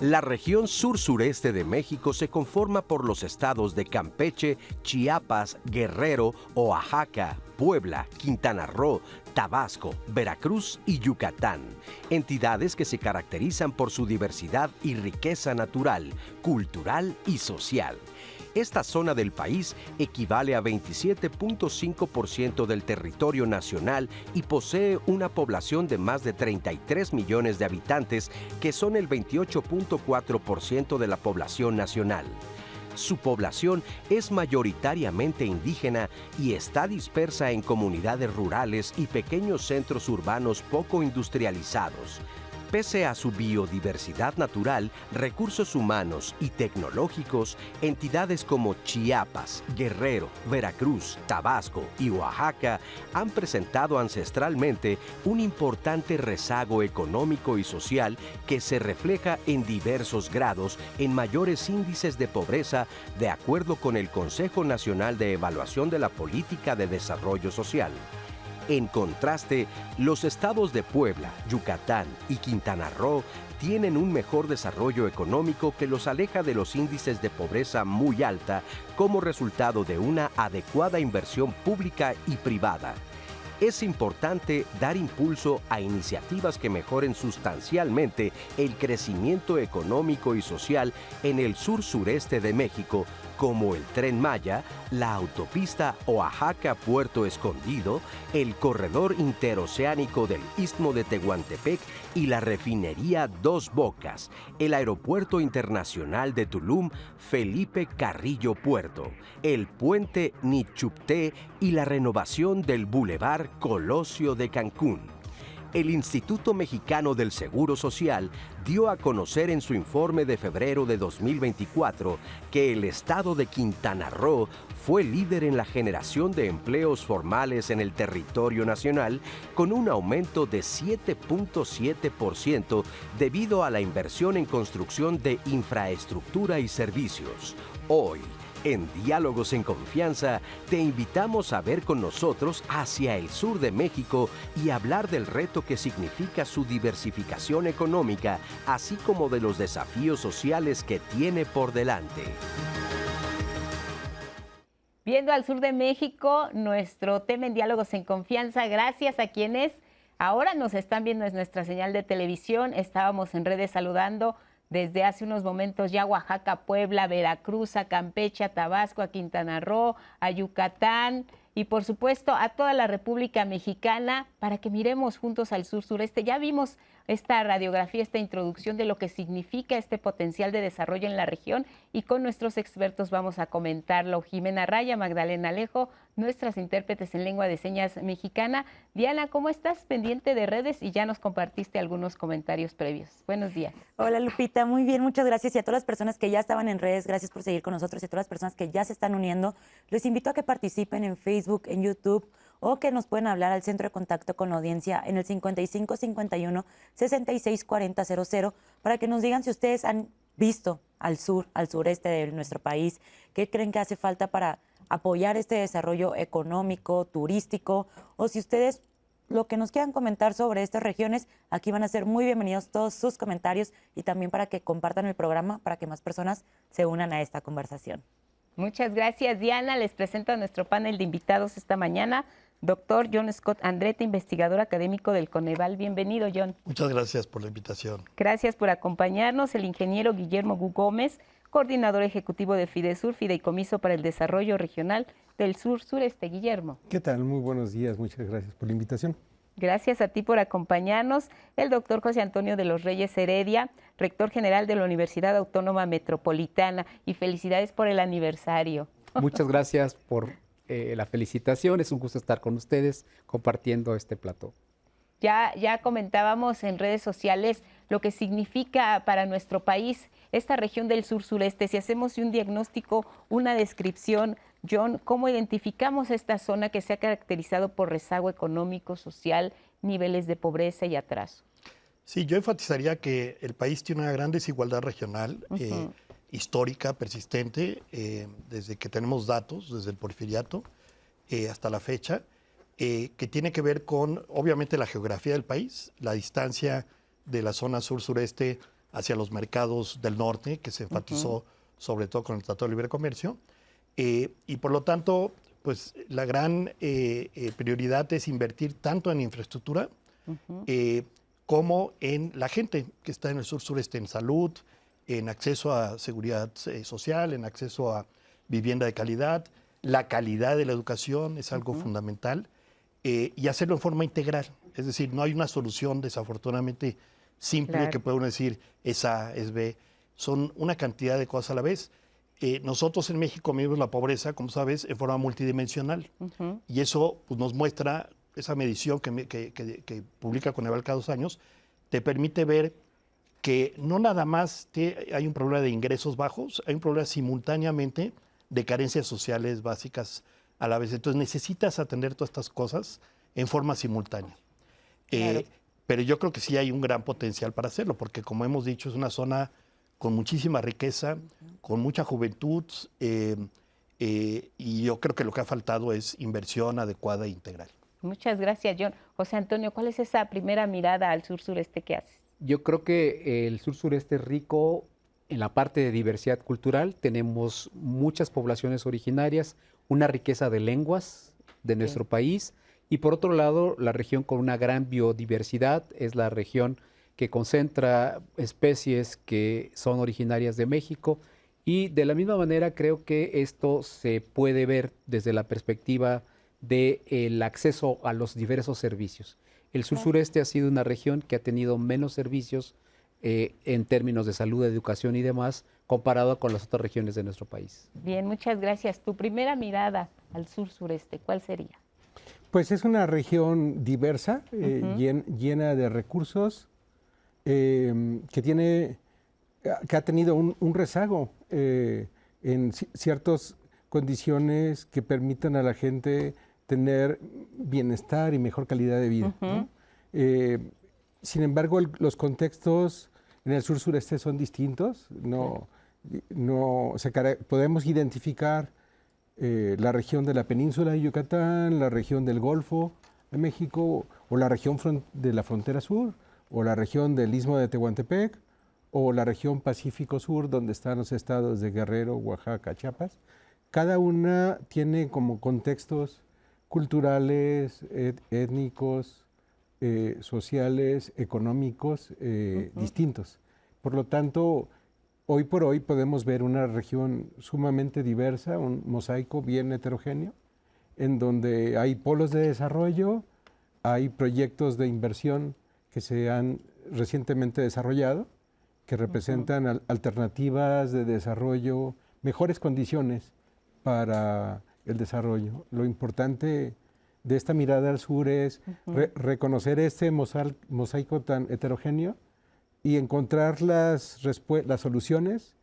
La región sur-sureste de México se conforma por los estados de Campeche, Chiapas, Guerrero, Oaxaca, Puebla, Quintana Roo, Tabasco, Veracruz y Yucatán, entidades que se caracterizan por su diversidad y riqueza natural, cultural y social. Esta zona del país equivale a 27.5% del territorio nacional y posee una población de más de 33 millones de habitantes, que son el 28.4% de la población nacional. Su población es mayoritariamente indígena y está dispersa en comunidades rurales y pequeños centros urbanos poco industrializados. Pese a su biodiversidad natural, recursos humanos y tecnológicos, entidades como Chiapas, Guerrero, Veracruz, Tabasco y Oaxaca han presentado ancestralmente un importante rezago económico y social que se refleja en diversos grados en mayores índices de pobreza, de acuerdo con el Consejo Nacional de Evaluación de la Política de Desarrollo Social. En contraste, los estados de Puebla, Yucatán y Quintana Roo tienen un mejor desarrollo económico que los aleja de los índices de pobreza muy alta como resultado de una adecuada inversión pública y privada. Es importante dar impulso a iniciativas que mejoren sustancialmente el crecimiento económico y social en el sur-sureste de México, como el Tren Maya, la autopista Oaxaca-Puerto Escondido, el corredor interoceánico del Istmo de Tehuantepec y la refinería Dos Bocas, el Aeropuerto Internacional de Tulum, Felipe Carrillo Puerto, el puente Nichupté y la renovación del Boulevard Colosio de Cancún. El Instituto Mexicano del Seguro Social dio a conocer en su informe de febrero de 2024 que el estado de Quintana Roo fue líder en la generación de empleos formales en el territorio nacional, con un aumento de 7.7% debido a la inversión en construcción de infraestructura y servicios. Hoy, en Diálogos en Confianza, te invitamos a ver con nosotros hacia el sur de México y hablar del reto que significa su diversificación económica, así como de los desafíos sociales que tiene por delante. Viendo al sur de México, nuestro tema en Diálogos en Confianza, gracias a quienes ahora nos están viendo en nuestra señal de televisión. Estábamos en redes saludando desde hace unos momentos ya a Oaxaca, Puebla, Veracruz, a Campeche, a Tabasco, a Quintana Roo, a Yucatán y por supuesto a toda la República Mexicana, para que miremos juntos al sur-sureste. Ya vimos esta radiografía, esta introducción de lo que significa este potencial de desarrollo en la región, y con nuestros expertos vamos a comentarlo. Jimena Raya, Magdalena Alejo, nuestras intérpretes en lengua de señas mexicana. Diana, ¿cómo estás? Pendiente de redes y ya nos compartiste algunos comentarios previos. Buenos días. Hola Lupita, muy bien, muchas gracias. Y a todas las personas que ya estaban en redes, gracias por seguir con nosotros. Y a todas las personas que ya se están uniendo, les invito a que participen en Facebook, en YouTube, o que nos pueden hablar al centro de contacto con la audiencia en el 5551 664000 para que nos digan si ustedes han visto al sur, al sureste de nuestro país, qué creen que hace falta para apoyar este desarrollo económico, turístico, o si ustedes lo que nos quieran comentar sobre estas regiones. Aquí van a ser muy bienvenidos todos sus comentarios, y también para que compartan el programa para que más personas se unan a esta conversación. Muchas gracias, Diana. Les presento a nuestro panel de invitados esta mañana. Doctor John Scott Andretta, investigador académico del Coneval. Bienvenido, John. Muchas gracias por la invitación. Gracias por acompañarnos. El ingeniero Guillermo Gu Gómez, coordinador ejecutivo de Fidesur, Fideicomiso para el Desarrollo Regional del Sur-Sureste. Guillermo. ¿Qué tal? Muy buenos días. Muchas gracias por la invitación. Gracias a ti por acompañarnos. El doctor José Antonio de los Reyes Heredia, rector general de la Universidad Autónoma Metropolitana. Y felicidades por el aniversario. Muchas gracias por la felicitación. Es un gusto estar con ustedes compartiendo este plató. Ya comentábamos en redes sociales lo que significa para nuestro país esta región del sur-sureste. Si hacemos un diagnóstico, una descripción, John, ¿cómo identificamos esta zona que se ha caracterizado por rezago económico, social, niveles de pobreza y atraso? Sí, yo enfatizaría que el país tiene una gran desigualdad regional, histórica, persistente, desde que tenemos datos, desde el Porfiriato hasta la fecha, que tiene que ver con, obviamente, la geografía del país, la distancia de la zona sur-sureste hacia los mercados del norte, que se enfatizó sobre todo con el Tratado de Libre Comercio. Y por lo tanto, pues la gran prioridad es invertir tanto en infraestructura como en la gente que está en el sur-sureste, en salud, en acceso a seguridad social, en acceso a vivienda de calidad. La calidad de la educación es algo fundamental, y hacerlo en forma integral. Es decir, no hay una solución desafortunadamente simple que pueda uno decir es A, es B. Son una cantidad de cosas a la vez. Nosotros en México medimos la pobreza, como sabes, en forma multidimensional. Y eso pues, nos muestra, esa medición que publica Coneval cada 2 años, te permite ver que no nada más hay un problema de ingresos bajos, hay un problema simultáneamente de carencias sociales básicas a la vez. Entonces necesitas atender todas estas cosas en forma simultánea. Claro. Pero yo creo que sí hay un gran potencial para hacerlo, porque como hemos dicho, es una zona con muchísima riqueza, con mucha juventud, y yo creo que lo que ha faltado es inversión adecuada e integral. Muchas gracias, John. José Antonio, ¿cuál es esa primera mirada al sur-sureste que haces? Yo creo que el sur-sureste es rico en la parte de diversidad cultural. Tenemos muchas poblaciones originarias, una riqueza de lenguas de nuestro país. Y por otro lado, la región con una gran biodiversidad es la región que concentra especies que son originarias de México. Y de la misma manera creo que esto se puede ver desde la perspectiva del acceso a los diversos servicios. El sur-sureste ha sido una región que ha tenido menos servicios en términos de salud, educación y demás, comparado con las otras regiones de nuestro país. Bien, muchas gracias. Tu primera mirada al sur-sureste, ¿cuál sería? Pues es una región diversa, llena de recursos, que ha tenido un rezago en ciertas condiciones que permitan a la gente tener bienestar y mejor calidad de vida, ¿no? Sin embargo, los contextos en el sur-sureste son distintos. Podemos identificar la región de la península de Yucatán, la región del Golfo de México, o la región de la frontera sur, o la región del Istmo de Tehuantepec, o la región Pacífico Sur, donde están los estados de Guerrero, Oaxaca, Chiapas. Cada una tiene como contextos culturales, étnicos, sociales, económicos distintos. Por lo tanto, hoy por hoy podemos ver una región sumamente diversa, un mosaico bien heterogéneo, en donde hay polos de desarrollo, hay proyectos de inversión que se han recientemente desarrollado, que representan alternativas de desarrollo, mejores condiciones para el desarrollo. Lo importante de esta mirada al sur es reconocer este mosaico tan heterogéneo y encontrar las soluciones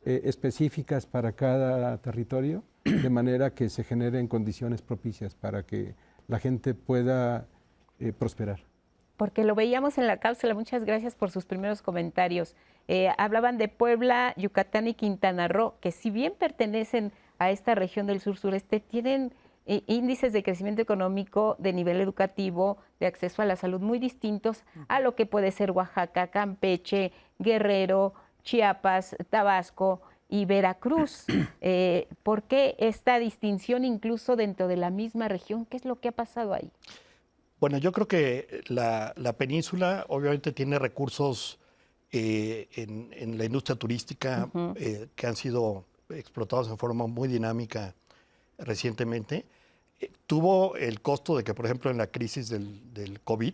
específicas para cada territorio, de manera que se generen condiciones propicias para que la gente pueda prosperar. Porque lo veíamos en la cápsula, muchas gracias por sus primeros comentarios. Hablaban de Puebla, Yucatán y Quintana Roo, que si bien pertenecen a esta región del sur-sureste, tienen índices de crecimiento económico, de nivel educativo, de acceso a la salud muy distintos a lo que puede ser Oaxaca, Campeche, Guerrero, Chiapas, Tabasco y Veracruz. ¿Por qué esta distinción incluso dentro de la misma región? ¿Qué es lo que ha pasado ahí? Bueno, yo creo que la península obviamente tiene recursos en la industria turística que han sido explotados en forma muy dinámica recientemente. Tuvo el costo de que, por ejemplo, en la crisis del COVID,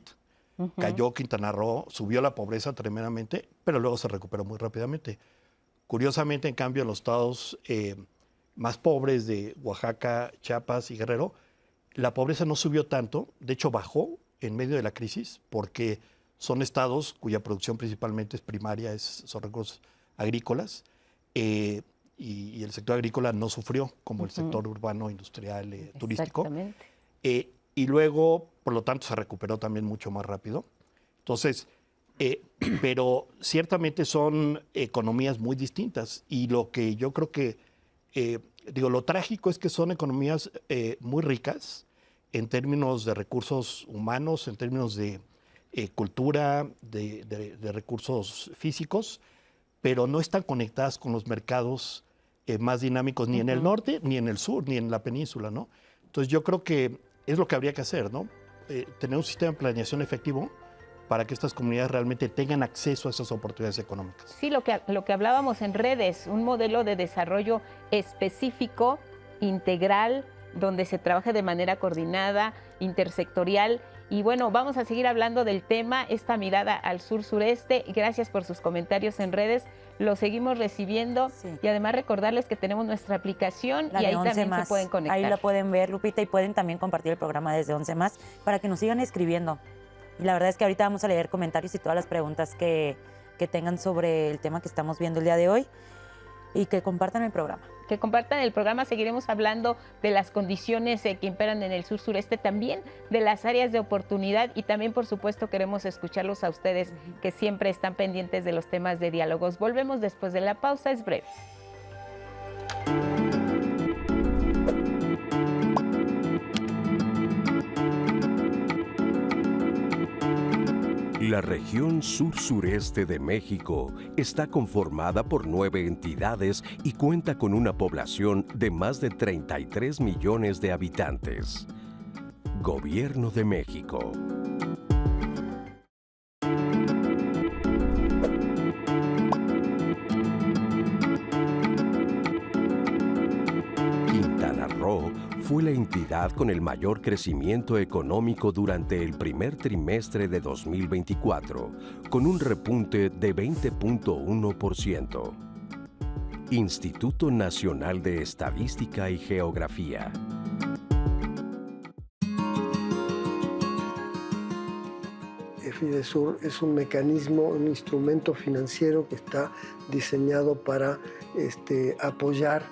cayó Quintana Roo, subió la pobreza tremendamente, pero luego se recuperó muy rápidamente. Curiosamente, en cambio, en los estados más pobres de Oaxaca, Chiapas y Guerrero, la pobreza no subió tanto, de hecho bajó en medio de la crisis, porque son estados cuya producción principalmente es primaria, son recursos agrícolas, y el sector agrícola no sufrió como el sector urbano, industrial, turístico. Y luego, por lo tanto, se recuperó también mucho más rápido. Entonces, pero ciertamente son economías muy distintas, y lo que yo creo que, lo trágico es que son economías muy ricas en términos de recursos humanos, en términos de cultura, de recursos físicos, pero no están conectadas con los mercados más dinámicos ni en el norte, ni en el sur, ni en la península, ¿no? Entonces yo creo que es lo que habría que hacer, ¿no? Tener un sistema de planeación efectivo para que estas comunidades realmente tengan acceso a esas oportunidades económicas. Sí, lo que hablábamos en redes, un modelo de desarrollo específico, integral, donde se trabaje de manera coordinada, intersectorial. Y bueno, vamos a seguir hablando del tema, esta mirada al sur-sureste. Gracias por sus comentarios en redes, lo seguimos recibiendo. Sí. Y además recordarles que tenemos nuestra aplicación La y de ahí 11 también más. se pueden conectar. Ahí la pueden ver, Lupita, y pueden también compartir el programa desde 11 más para que nos sigan escribiendo. Y la verdad es que ahorita vamos a leer comentarios y todas las preguntas que tengan sobre el tema que estamos viendo el día de hoy y que compartan el programa. Que compartan el programa, seguiremos hablando de las condiciones que imperan en el sur-sureste, también de las áreas de oportunidad y también, por supuesto, queremos escucharlos a ustedes que siempre están pendientes de los temas de diálogos. Volvemos después de la pausa, es breve. La región sur-sureste de México está conformada por 9 entidades y cuenta con una población de más de 33 millones de habitantes. Gobierno de México. Quintana Roo fue la entidad con el mayor crecimiento económico durante el primer trimestre de 2024, con un repunte de 20.1%. Instituto Nacional de Estadística y Geografía. Fidesur es un mecanismo, un instrumento financiero que está diseñado para apoyar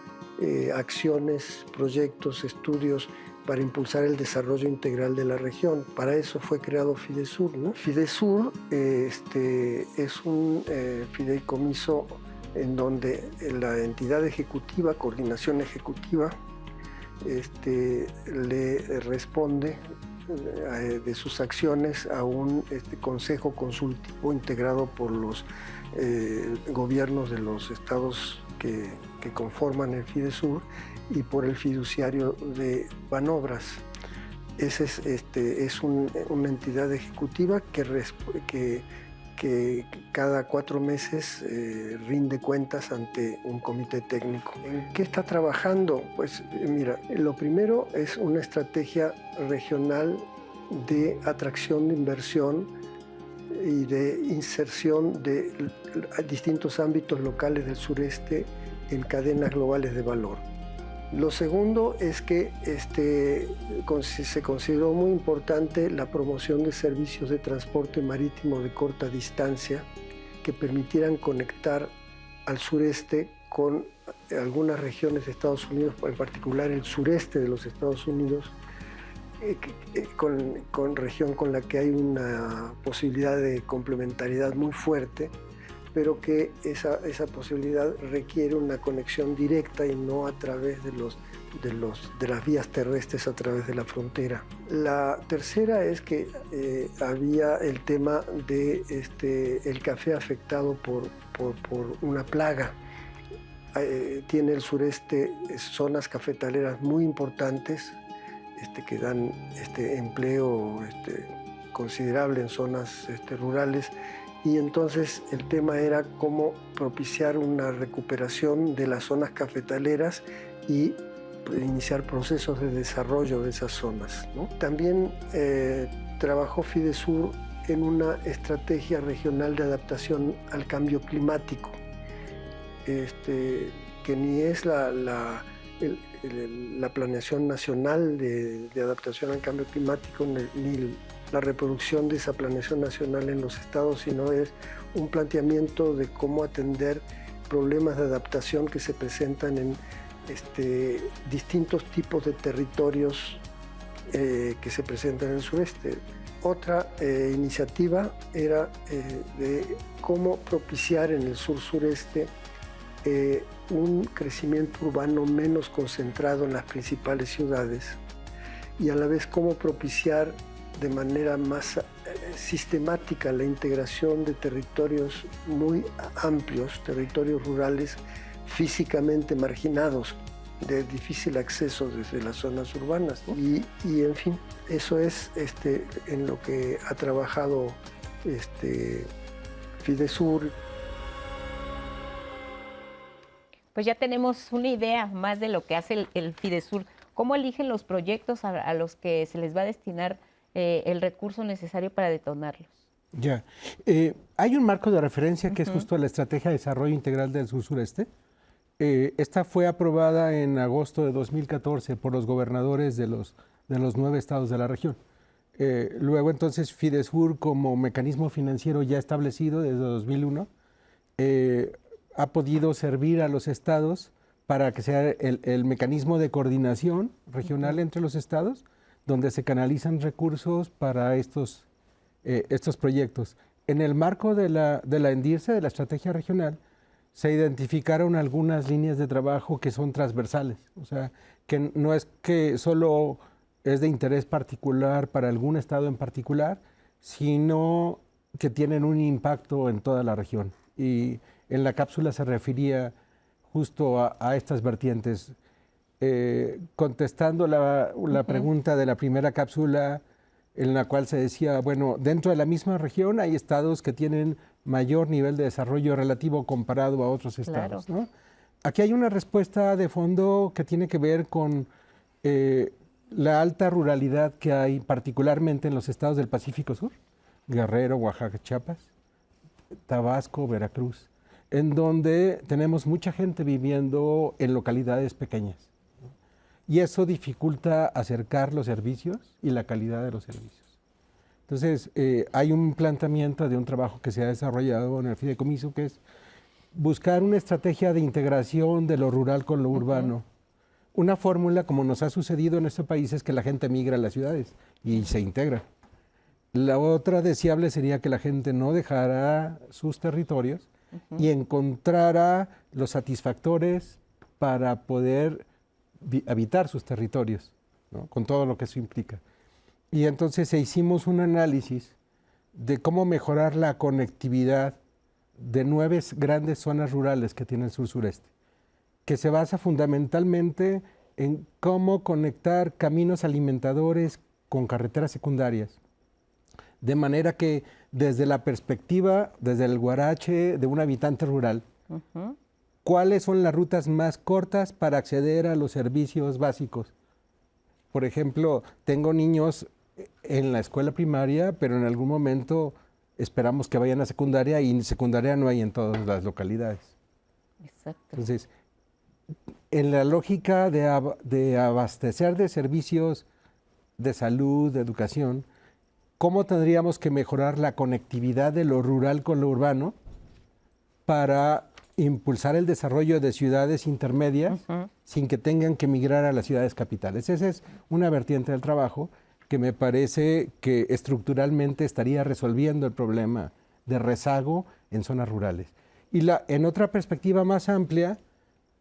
acciones, proyectos, estudios para impulsar el desarrollo integral de la región. Para eso fue creado Fidesur, ¿no? Fidesur es un fideicomiso en donde la entidad ejecutiva, coordinación ejecutiva, le responde de sus acciones a un consejo consultivo integrado por los gobiernos de los estados que conforman el Fidesur y por el fiduciario de Banobras. Esa es una entidad ejecutiva que cada 4 meses rinde cuentas ante un comité técnico. ¿En qué está trabajando? Pues mira, lo primero es una estrategia regional de atracción de inversión y de inserción de distintos ámbitos locales del sureste en cadenas globales de valor. Lo segundo es que se consideró muy importante la promoción de servicios de transporte marítimo de corta distancia que permitieran conectar al sureste con algunas regiones de Estados Unidos, en particular el sureste de los Estados Unidos, con región con la que hay una posibilidad de complementariedad muy fuerte, pero que esa posibilidad requiere una conexión directa y no a través de las vías terrestres a través de la frontera. La tercera es que había el tema de el café afectado por una plaga. Tiene el sureste zonas cafetaleras muy importantes que dan empleo considerable en zonas rurales. Y entonces el tema era cómo propiciar una recuperación de las zonas cafetaleras y iniciar procesos de desarrollo de esas zonas, ¿no? También trabajó Fidesur en una estrategia regional de adaptación al cambio climático, que ni es la planeación nacional de adaptación al cambio climático ni la reproducción de esa planeación nacional en los estados, sino es un planteamiento de cómo atender problemas de adaptación que se presentan en distintos tipos de territorios que se presentan en el sureste. Otra iniciativa era de cómo propiciar en el sur-sureste un crecimiento urbano menos concentrado en las principales ciudades y a la vez cómo propiciar de manera más sistemática la integración de territorios muy amplios, territorios rurales físicamente marginados, de difícil acceso desde las zonas urbanas. Y en fin, eso es en lo que ha trabajado Fidesur. Pues ya tenemos una idea más de lo que hace el Fidesur. ¿Cómo eligen los proyectos a los que se les va a destinar el recurso necesario para detonarlos? Ya. Hay un marco de referencia que es justo la Estrategia de Desarrollo Integral del Sur-Sureste. Esta fue aprobada en agosto de 2014 por los gobernadores de los 9 estados de la región. Luego entonces Fidesur, como mecanismo financiero ya establecido desde 2001, ha podido servir a los estados para que sea el mecanismo de coordinación regional entre los estados, donde se canalizan recursos para estos proyectos. En el marco de la ENDIRSE, de la estrategia regional, se identificaron algunas líneas de trabajo que son transversales, o sea, que no es que solo es de interés particular para algún estado en particular, sino que tienen un impacto en toda la región. Y en la cápsula se refería justo a estas vertientes. Contestando la pregunta de la primera cápsula, en la cual se decía, bueno, dentro de la misma región hay estados que tienen mayor nivel de desarrollo relativo comparado a otros estados, claro, ¿no? Aquí hay una respuesta de fondo que tiene que ver con la alta ruralidad que hay particularmente en los estados del Pacífico Sur, Guerrero, Oaxaca, Chiapas, Tabasco, Veracruz, en donde tenemos mucha gente viviendo en localidades pequeñas. Y eso dificulta acercar los servicios y la calidad de los servicios. Entonces, hay un planteamiento de un trabajo que se ha desarrollado en el fideicomiso, que es buscar una estrategia de integración de lo rural con lo urbano. Una fórmula, como nos ha sucedido en este país, es que la gente migra a las ciudades y se integra. La otra deseable sería que la gente no dejara sus territorios y encontrara los satisfactores para poder habitar sus territorios, ¿no? Con todo lo que eso implica. Y entonces hicimos un análisis de cómo mejorar la conectividad de 9 grandes zonas rurales que tiene el sur-sureste, que se basa fundamentalmente en cómo conectar caminos alimentadores con carreteras secundarias, de manera que desde la perspectiva, desde el guarache de un habitante rural, ¿cuáles son las rutas más cortas para acceder a los servicios básicos? Por ejemplo, tengo niños en la escuela primaria, pero en algún momento esperamos que vayan a secundaria y secundaria no hay en todas las localidades. Exacto. Entonces, en la lógica de abastecer de servicios de salud, de educación, ¿cómo tendríamos que mejorar la conectividad de lo rural con lo urbano para impulsar el desarrollo de ciudades intermedias sin que tengan que migrar a las ciudades capitales? Esa es una vertiente del trabajo que me parece que estructuralmente estaría resolviendo el problema de rezago en zonas rurales. Y en otra perspectiva más amplia,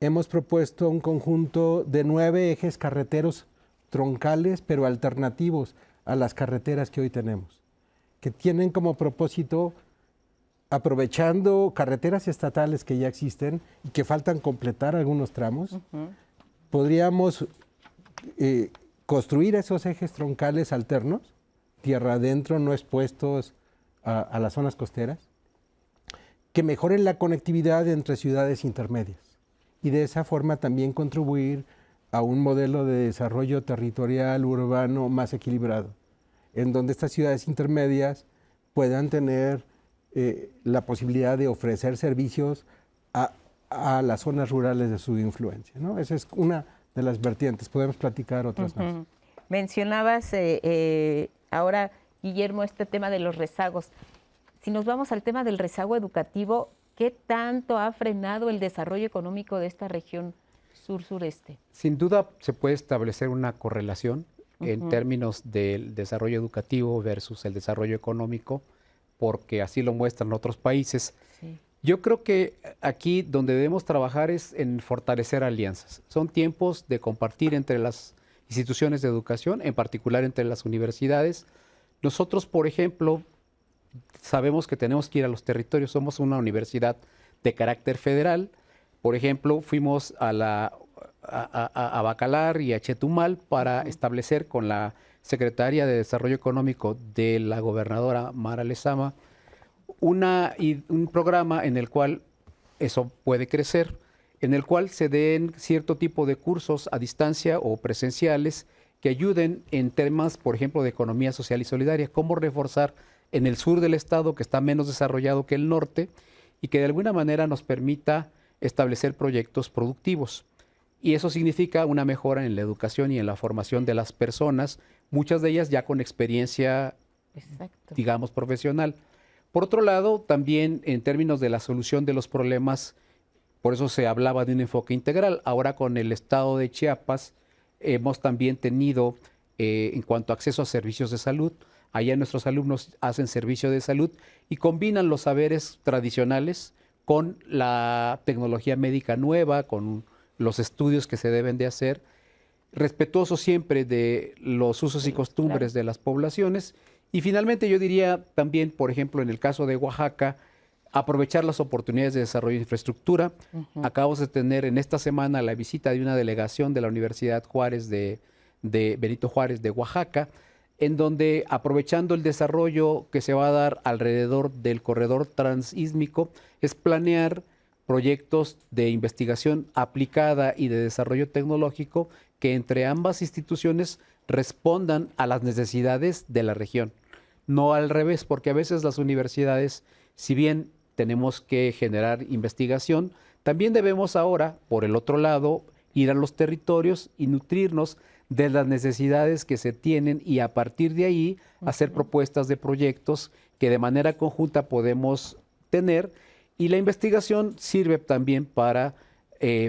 hemos propuesto un conjunto de 9 ejes carreteros troncales, pero alternativos a las carreteras que hoy tenemos, que tienen como propósito, aprovechando carreteras estatales que ya existen y que faltan completar algunos tramos, podríamos construir esos ejes troncales alternos, tierra adentro, no expuestos a las zonas costeras, que mejoren la conectividad entre ciudades intermedias y de esa forma también contribuir a un modelo de desarrollo territorial urbano más equilibrado, en donde estas ciudades intermedias puedan tener la posibilidad de ofrecer servicios a las zonas rurales de su influencia, ¿no? Esa es una de las vertientes. Podemos platicar otras más. Mencionabas ahora, Guillermo, este tema de los rezagos. Si nos vamos al tema del rezago educativo, ¿qué tanto ha frenado el desarrollo económico de esta región sur-sureste? Sin duda se puede establecer una correlación en términos del desarrollo educativo versus el desarrollo económico, porque así lo muestran otros países. Sí. Yo creo que aquí donde debemos trabajar es en fortalecer alianzas. Son tiempos de compartir entre las instituciones de educación, en particular entre las universidades. Nosotros, por ejemplo, sabemos que tenemos que ir a los territorios. Somos una universidad de carácter federal. Por ejemplo, fuimos a Bacalar y a Chetumal para establecer con la Secretaría de Desarrollo Económico de la gobernadora Mara Lezama un programa en el cual eso puede crecer, en el cual se den cierto tipo de cursos a distancia o presenciales que ayuden en temas, por ejemplo, de economía social y solidaria, cómo reforzar en el sur del estado, que está menos desarrollado que el norte, y que de alguna manera nos permita establecer proyectos productivos. Y eso significa una mejora en la educación y en la formación de las personas, muchas de ellas ya con experiencia, digamos, profesional. Por otro lado, también en términos de la solución de los problemas, por eso se hablaba de un enfoque integral. Ahora con el estado de Chiapas hemos también tenido, en cuanto a acceso a servicios de salud, allá nuestros alumnos hacen servicio de salud y combinan los saberes tradicionales con la tecnología médica nueva, con los estudios que se deben de hacer, respetuosos siempre de los usos y costumbres de las poblaciones. Y finalmente yo diría también, por ejemplo, en el caso de Oaxaca, aprovechar las oportunidades de desarrollo de infraestructura. Acabamos de tener en esta semana la visita de una delegación de la Universidad Juárez de Benito Juárez de Oaxaca, en donde, aprovechando el desarrollo que se va a dar alrededor del corredor transísmico, es planear proyectos de investigación aplicada y de desarrollo tecnológico que entre ambas instituciones respondan a las necesidades de la región. No al revés, porque a veces las universidades, si bien tenemos que generar investigación, también debemos ahora, por el otro lado, ir a los territorios y nutrirnos de las necesidades que se tienen y a partir de ahí hacer propuestas de proyectos que de manera conjunta podemos tener. Y la investigación sirve también para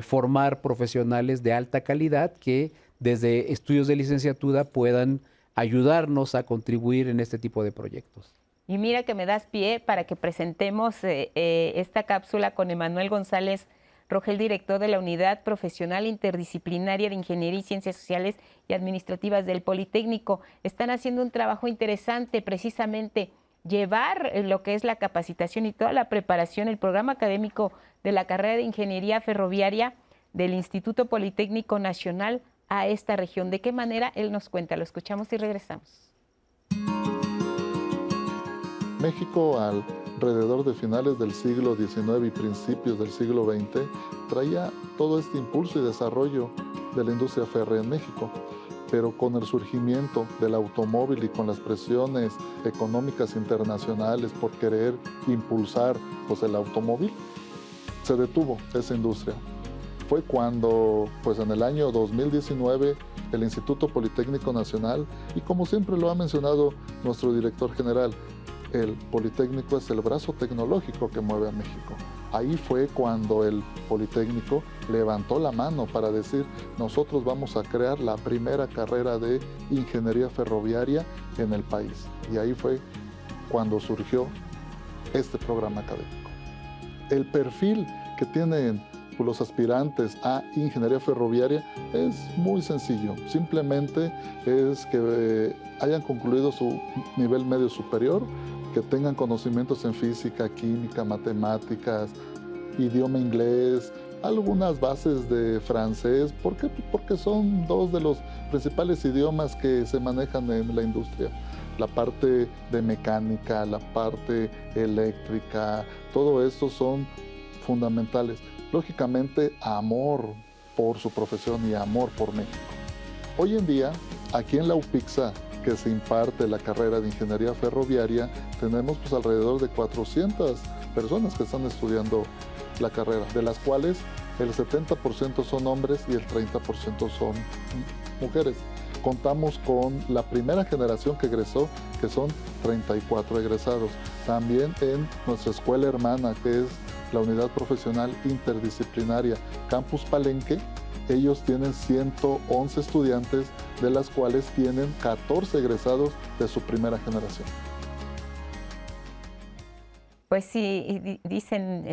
formar profesionales de alta calidad que desde estudios de licenciatura puedan ayudarnos a contribuir en este tipo de proyectos. Y mira que me das pie para que presentemos esta cápsula con Emanuel González Rogel, director de la Unidad Profesional Interdisciplinaria de Ingeniería y Ciencias Sociales y Administrativas del Politécnico. Están haciendo un trabajo interesante, precisamente llevar lo que es la capacitación y toda la preparación, el programa académico de la carrera de Ingeniería Ferroviaria del Instituto Politécnico Nacional a esta región. ¿De qué manera? Él nos cuenta. Lo escuchamos y regresamos. México, alrededor de finales del siglo XIX y principios del siglo XX, traía todo este impulso y desarrollo de la industria férrea en México. Pero con el surgimiento del automóvil y con las presiones económicas internacionales por querer impulsar pues, el automóvil, se detuvo esa industria. Fue cuando, pues en el año 2019, el Instituto Politécnico Nacional, y como siempre lo ha mencionado nuestro director general, el Politécnico es el brazo tecnológico que mueve a México. Ahí fue cuando el Politécnico levantó la mano para decir, nosotros vamos a crear la primera carrera de ingeniería ferroviaria en el país. Y ahí fue cuando surgió este programa académico. El perfil que tienen los aspirantes a ingeniería ferroviaria es muy sencillo. Simplemente es que hayan concluido su nivel medio superior, que tengan conocimientos en física, química, matemáticas, idioma inglés, algunas bases de francés. ¿Por qué? Porque son dos de los principales idiomas que se manejan en la industria. La parte de mecánica, la parte eléctrica, todo esto son fundamentales. Lógicamente, amor por su profesión y amor por México. Hoy en día, aquí en la UPIXA, que se imparte la carrera de Ingeniería Ferroviaria, tenemos pues alrededor de 400 personas que están estudiando la carrera, de las cuales el 70% son hombres y el 30% son mujeres. Contamos con la primera generación que egresó, que son 34 egresados. También en nuestra escuela hermana, que es la Unidad Profesional Interdisciplinaria Campus Palenque, ellos tienen 111 estudiantes, de las cuales tienen 14 egresados de su primera generación. Pues sí, dicen,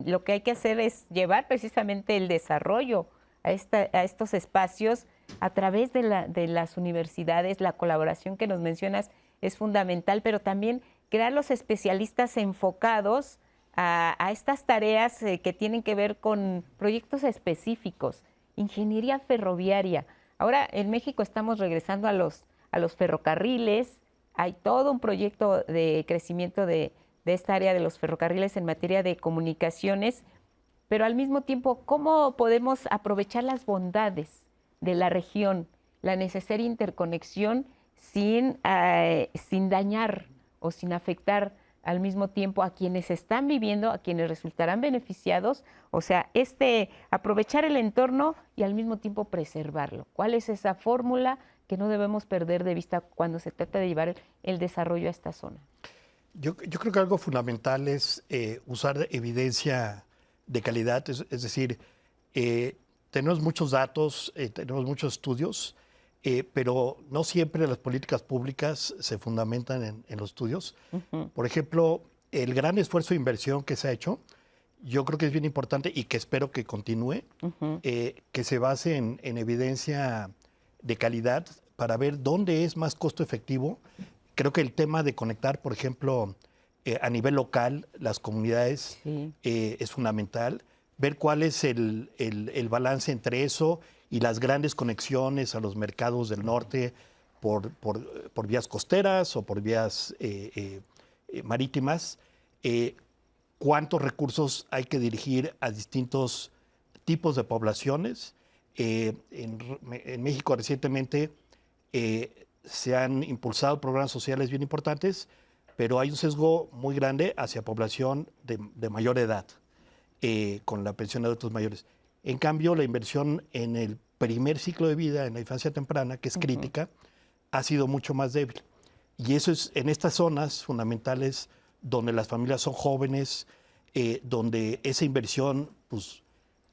lo que hay que hacer es llevar precisamente el desarrollo a estos espacios a través de las universidades. La colaboración que nos mencionas es fundamental, pero también crear los especialistas enfocados a estas tareas que tienen que ver con proyectos específicos, ingeniería ferroviaria. Ahora en México estamos regresando a los ferrocarriles, hay todo un proyecto de crecimiento de esta área de los ferrocarriles en materia de comunicaciones, pero al mismo tiempo, ¿cómo podemos aprovechar las bondades de la región, la necesaria interconexión sin dañar o sin afectar al mismo tiempo a quienes están viviendo, a quienes resultarán beneficiados? O sea, aprovechar el entorno y al mismo tiempo preservarlo. ¿Cuál es esa fórmula que no debemos perder de vista cuando se trata de llevar el desarrollo a esta zona? Yo creo que algo fundamental es usar evidencia de calidad, es decir, tenemos muchos datos, tenemos muchos estudios, pero no siempre las políticas públicas se fundamentan en los estudios. Por ejemplo, el gran esfuerzo de inversión que se ha hecho, yo creo que es bien importante y que espero que continúe, que se base en evidencia de calidad para ver dónde es más costo efectivo. Creo que el tema de conectar, por ejemplo, a nivel local, las comunidades, es fundamental. Ver cuál es el balance entre eso y las grandes conexiones a los mercados del norte por vías costeras o por vías marítimas. Cuántos recursos hay que dirigir a distintos tipos de poblaciones. En México recientemente se han impulsado programas sociales bien importantes, pero hay un sesgo muy grande hacia población de mayor edad, con la pensión de adultos mayores. En cambio, la inversión en el primer ciclo de vida, en la infancia temprana, que es crítica, ha sido mucho más débil. Y eso es en estas zonas fundamentales donde las familias son jóvenes, donde esa inversión pues,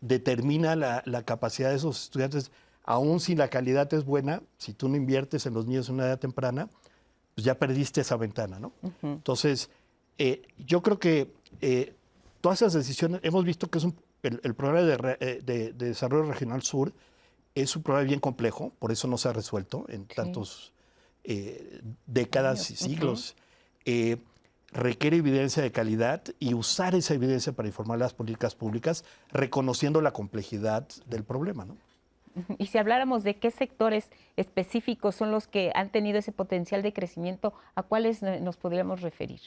determina la capacidad de esos estudiantes. Aún si la calidad es buena, si tú no inviertes en los niños en una edad temprana, pues ya perdiste esa ventana, ¿no? Entonces, yo creo que todas esas decisiones, hemos visto que es el programa de Desarrollo Regional Sur es un programa bien complejo, por eso no se ha resuelto en tantos décadas y siglos. Requiere evidencia de calidad y usar esa evidencia para informar las políticas públicas, reconociendo la complejidad del problema, ¿no? Y si habláramos de qué sectores específicos son los que han tenido ese potencial de crecimiento, ¿a cuáles nos podríamos referir?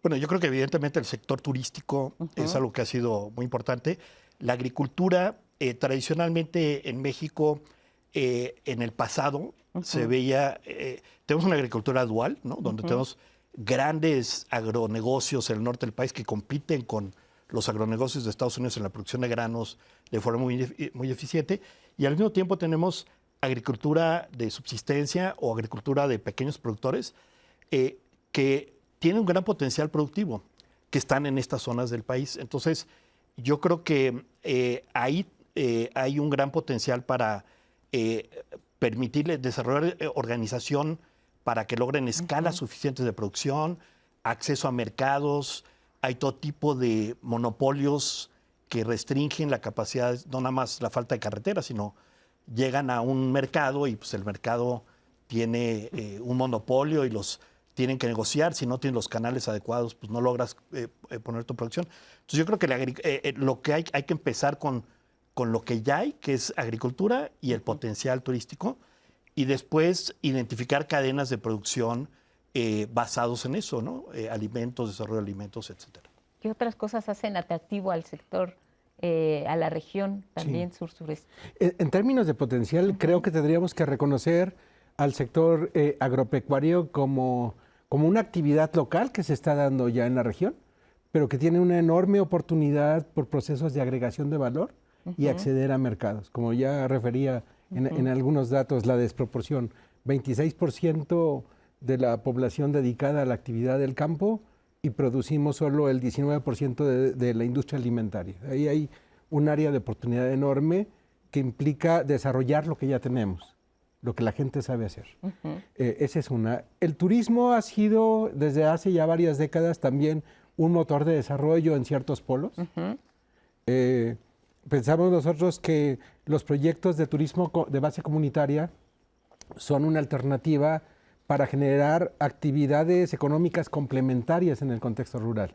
Bueno, yo creo que evidentemente el sector turístico es algo que ha sido muy importante. La agricultura, tradicionalmente en México, en el pasado se veía, tenemos una agricultura dual, ¿no? Donde tenemos grandes agronegocios en el norte del país que compiten con los agronegocios de Estados Unidos en la producción de granos de forma muy eficiente, y al mismo tiempo tenemos agricultura de subsistencia o agricultura de pequeños productores que tienen un gran potencial productivo, que están en estas zonas del país. Entonces, yo creo que ahí hay un gran potencial para permitirles desarrollar organización para que logren escalas suficientes de producción, acceso a mercados. Hay todo tipo de monopolios que restringen la capacidad, no nada más la falta de carreteras, sino llegan a un mercado y pues el mercado tiene un monopolio y los tienen que negociar. Si no tienen los canales adecuados, pues no logras poner tu producción. Entonces yo creo que lo que hay que empezar con lo que ya hay, que es agricultura y el potencial turístico, y después identificar cadenas de producción basados en eso, ¿no? Alimentos, desarrollo de alimentos, etcétera. ¿Qué otras cosas hacen atractivo al sector, a la región también sur-sureste? En términos de potencial, creo que tendríamos que reconocer al sector agropecuario como una actividad local que se está dando ya en la región, pero que tiene una enorme oportunidad por procesos de agregación de valor y acceder a mercados. Como ya refería en algunos datos, la desproporción, 26% de la población dedicada a la actividad del campo y producimos solo el 19% de la industria alimentaria. Ahí hay un área de oportunidad enorme que implica desarrollar lo que ya tenemos, lo que la gente sabe hacer. Esa es una. El turismo ha sido desde hace ya varias décadas también un motor de desarrollo en ciertos polos. Pensamos nosotros que los proyectos de turismo de base comunitaria son una alternativa para generar actividades económicas complementarias en el contexto rural,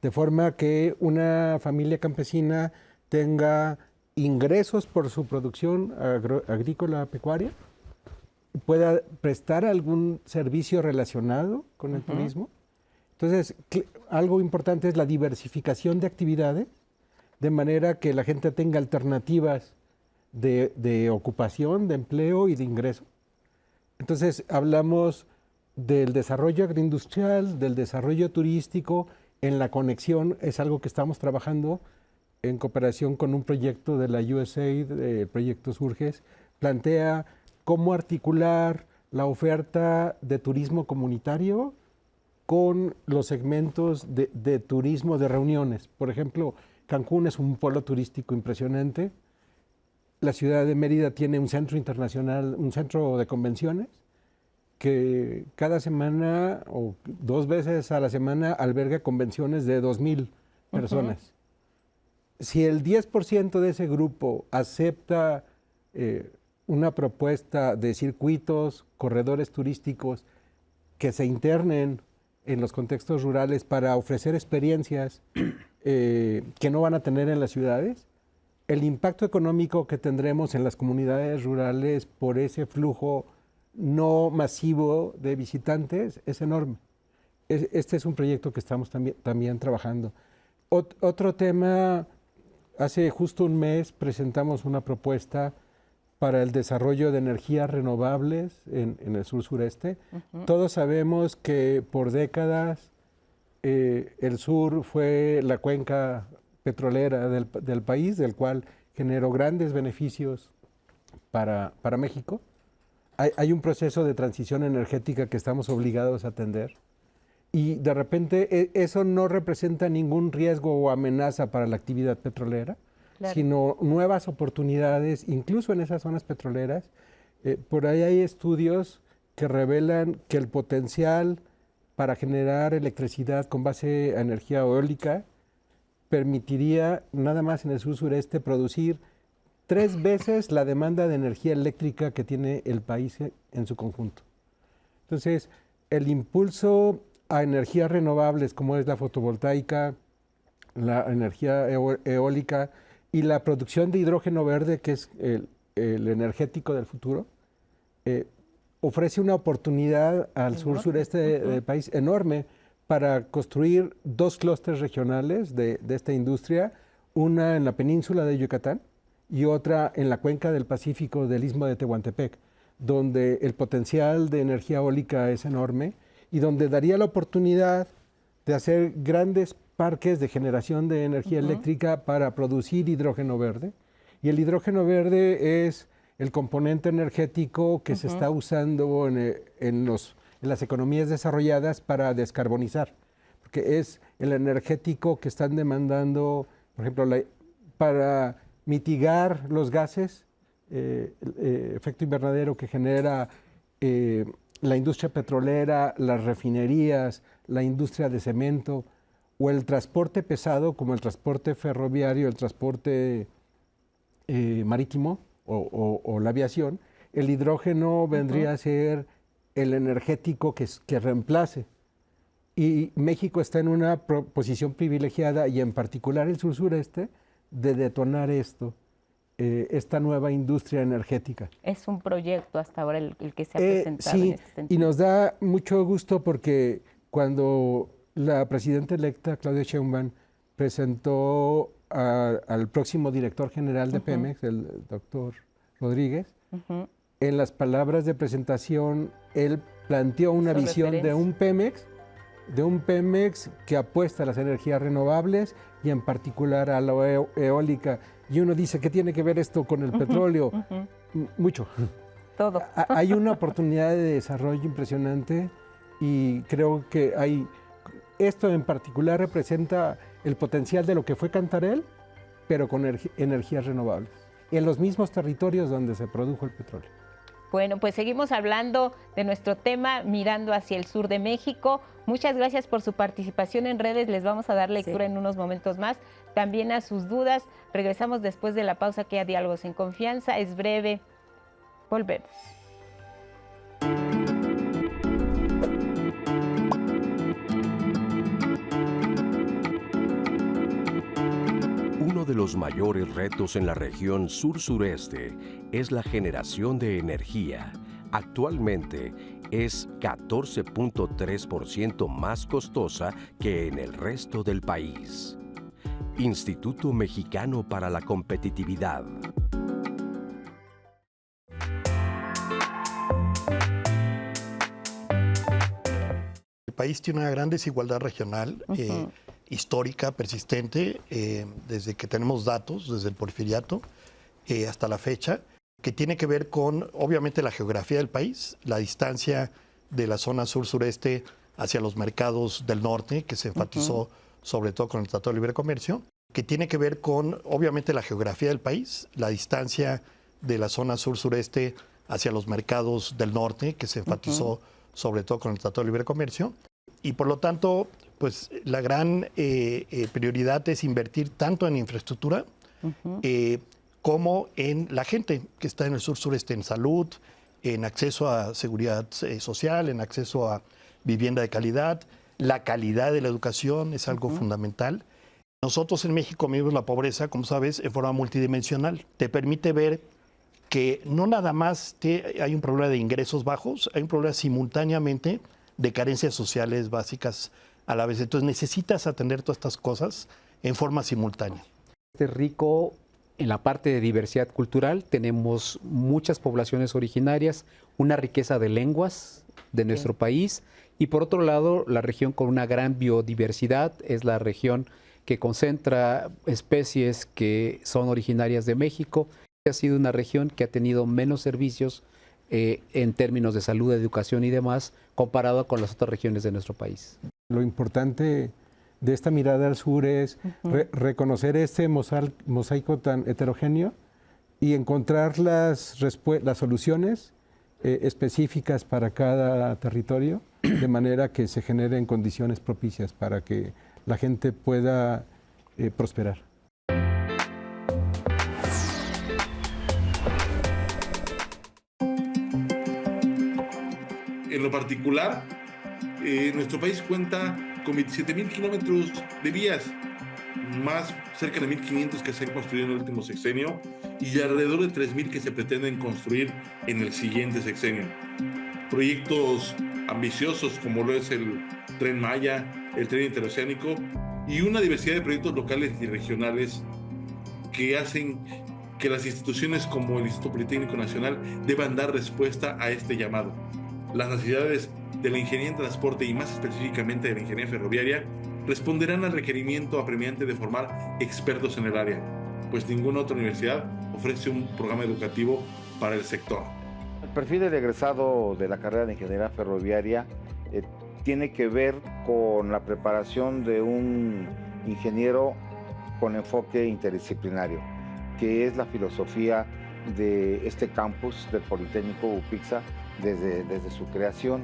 de forma que una familia campesina tenga ingresos por su producción agrícola pecuaria, pueda prestar algún servicio relacionado con el turismo. Entonces, algo importante es la diversificación de actividades, de manera que la gente tenga alternativas de ocupación, de empleo y de ingreso. Entonces, hablamos del desarrollo agroindustrial, del desarrollo turístico, en la conexión, es algo que estamos trabajando en cooperación con un proyecto de la USAID, el proyecto Surges, plantea cómo articular la oferta de turismo comunitario con los segmentos de turismo de reuniones. Por ejemplo, Cancún es un polo turístico impresionante. La ciudad de Mérida tiene un centro internacional, un centro de convenciones, que cada semana o 2 veces a la semana alberga convenciones de 2,000 personas. Si el 10% de ese grupo acepta una propuesta de circuitos, corredores turísticos que se internen en los contextos rurales para ofrecer experiencias que no van a tener en las ciudades, el impacto económico que tendremos en las comunidades rurales por ese flujo no masivo de visitantes es enorme. Este es un proyecto que estamos también trabajando. Otro tema, hace justo un mes presentamos una propuesta para el desarrollo de energías renovables en el sur-sureste. Todos sabemos que por décadas el sur fue la cuenca petrolera del país, del cual generó grandes beneficios para México. Hay un proceso de transición energética que estamos obligados a atender y de repente eso no representa ningún riesgo o amenaza para la actividad petrolera, sino nuevas oportunidades, incluso en esas zonas petroleras. Por ahí hay estudios que revelan que el potencial para generar electricidad con base a energía eólica permitiría nada más en el sur-sureste producir 3 veces la demanda de energía eléctrica que tiene el país en su conjunto. Entonces, el impulso a energías renovables como es la fotovoltaica, la energía eólica y la producción de hidrógeno verde, que es el energético del futuro, ofrece una oportunidad al sur-sureste del país enorme para construir 2 clústeres regionales de esta industria, una en la península de Yucatán y otra en la cuenca del Pacífico del Istmo de Tehuantepec, donde el potencial de energía eólica es enorme y donde daría la oportunidad de hacer grandes parques de generación de energía eléctrica para producir hidrógeno verde. Y el hidrógeno verde es el componente energético que se está usando en las economías desarrolladas para descarbonizar, porque es el energético que están demandando, por ejemplo, para mitigar los gases, efecto invernadero que genera la industria petrolera, las refinerías, la industria de cemento o el transporte pesado como el transporte ferroviario, el transporte marítimo o la aviación. El hidrógeno vendría a ser el energético que reemplace. Y México está en una posición privilegiada, y en particular el sur-sureste, de detonar esta nueva industria energética. Es un proyecto hasta ahora el que se ha presentado sí, en este sentido. Y nos da mucho gusto porque cuando la presidenta electa, Claudia Sheinbaum, presentó al próximo director general de Pemex, el doctor Rodríguez, en las palabras de presentación, él planteó una visión de un Pemex que apuesta a las energías renovables y en particular a la eólica. Y uno dice, ¿qué tiene que ver esto con el petróleo? Mucho. Todo. Hay una oportunidad de desarrollo impresionante y creo que esto en particular representa el potencial de lo que fue Cantarell, pero con energías renovables, en los mismos territorios donde se produjo el petróleo. Bueno, pues seguimos hablando de nuestro tema, mirando hacia el sur de México. Muchas gracias por su participación en redes. Les vamos a dar lectura en unos momentos más. También a sus dudas. Regresamos después de la pausa que a Diálogos en Confianza. Es breve. Volvemos. Uno de los mayores retos en la región sur-sureste es la generación de energía. Actualmente es 14.3% más costosa que en el resto del país. Instituto Mexicano para la Competitividad. El país tiene una gran desigualdad regional, histórica, persistente, desde que tenemos datos, desde el Porfiriato hasta la fecha, que tiene que ver con, obviamente, la geografía del país, la distancia de la zona sur-sureste hacia los mercados del norte, que se enfatizó sobre todo con el Tratado de Libre Comercio, que tiene que ver con, obviamente, la geografía del país, la distancia de la zona sur-sureste hacia los mercados del norte, que se enfatizó sobre todo con el Tratado de Libre Comercio, y por lo tanto, pues la gran prioridad es invertir tanto en infraestructura como en la gente que está en el sur-sureste, en salud, en acceso a seguridad social, en acceso a vivienda de calidad. La calidad de la educación es algo fundamental. Nosotros en México medimos la pobreza, como sabes, en forma multidimensional. Te permite ver que no nada más hay un problema de ingresos bajos, hay un problema simultáneamente de carencias sociales básicas a la vez. Entonces necesitas atender todas estas cosas en forma simultánea. Rico en la parte de diversidad cultural, tenemos muchas poblaciones originarias, una riqueza de lenguas de nuestro país, y por otro lado, la región con una gran biodiversidad es la región que concentra especies que son originarias de México. Ha sido una región que ha tenido menos servicios en términos de salud, educación y demás, comparado con las otras regiones de nuestro país. Lo importante de esta mirada al sur es reconocer este mosaico tan heterogéneo y encontrar las soluciones específicas para cada territorio, de manera que se generen condiciones propicias para que la gente pueda prosperar. En lo particular, nuestro país cuenta con 27,000 kilómetros de vías, más cerca de 1,500 que se han construido en el último sexenio y alrededor de 3,000 que se pretenden construir en el siguiente sexenio. Proyectos ambiciosos como lo es el Tren Maya, el Tren Interoceánico y una diversidad de proyectos locales y regionales que hacen que las instituciones como el Instituto Politécnico Nacional deban dar respuesta a este llamado. Las necesidades de la ingeniería en transporte y más específicamente de la ingeniería ferroviaria responderán al requerimiento apremiante de formar expertos en el área, pues ninguna otra universidad ofrece un programa educativo para el sector. El perfil del egresado de la carrera de ingeniería ferroviaria tiene que ver con la preparación de un ingeniero con enfoque interdisciplinario, que es la filosofía de este campus del Politécnico UPIXA desde su creación.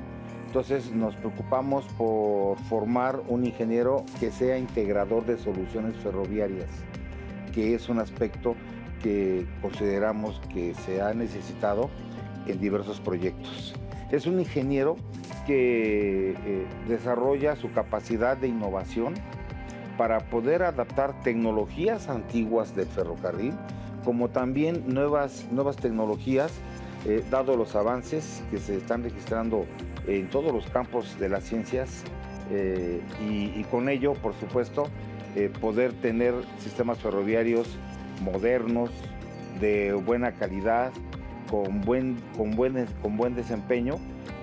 Entonces nos preocupamos por formar un ingeniero que sea integrador de soluciones ferroviarias, que es un aspecto que consideramos que se ha necesitado en diversos proyectos. Es un ingeniero que desarrolla su capacidad de innovación para poder adaptar tecnologías antiguas del ferrocarril, como también nuevas tecnologías, dado los avances que se están registrando en todos los campos de las ciencias y con ello, por supuesto, poder tener sistemas ferroviarios modernos, de buena calidad, con buen desempeño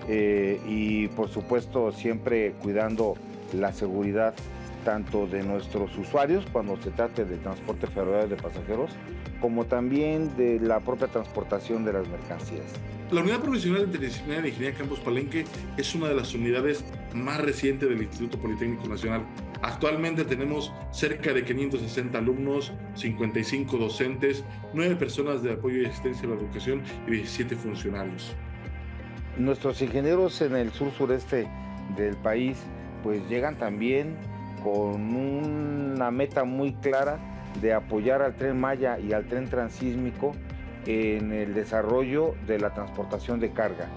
y, por supuesto, siempre cuidando la seguridad tanto de nuestros usuarios cuando se trate de transporte ferroviario de pasajeros, como también de la propia transportación de las mercancías. La Unidad Profesional Interdisciplinaria de Ingeniería Campus Palenque es una de las unidades más recientes del Instituto Politécnico Nacional. Actualmente tenemos cerca de 560 alumnos, 55 docentes, 9 personas de apoyo y asistencia a la educación y 17 funcionarios. Nuestros ingenieros en el sur-sureste del país pues llegan también con una meta muy clara de apoyar al Tren Maya y al Tren Transísmico en el desarrollo de la transportación de carga.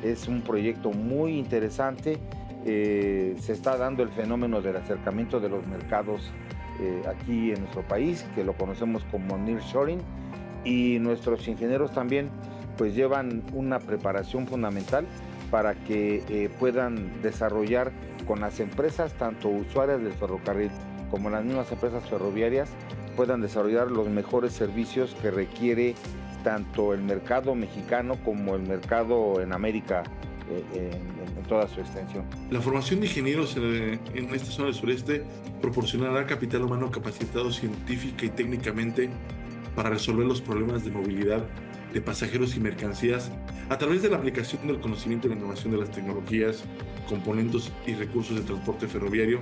Es un proyecto muy interesante, se está dando el fenómeno del acercamiento de los mercados aquí en nuestro país, que lo conocemos como nearshoring, y nuestros ingenieros también pues llevan una preparación fundamental para que puedan desarrollar con las empresas, tanto usuarias del ferrocarril como las mismas empresas ferroviarias, puedan desarrollar los mejores servicios que requiere tanto el mercado mexicano como el mercado en América en toda su extensión. La formación de ingenieros en esta zona del sureste proporcionará capital humano capacitado científica y técnicamente para resolver los problemas de movilidad de pasajeros y mercancías a través de la aplicación del conocimiento y la innovación de las tecnologías, componentes y recursos de transporte ferroviario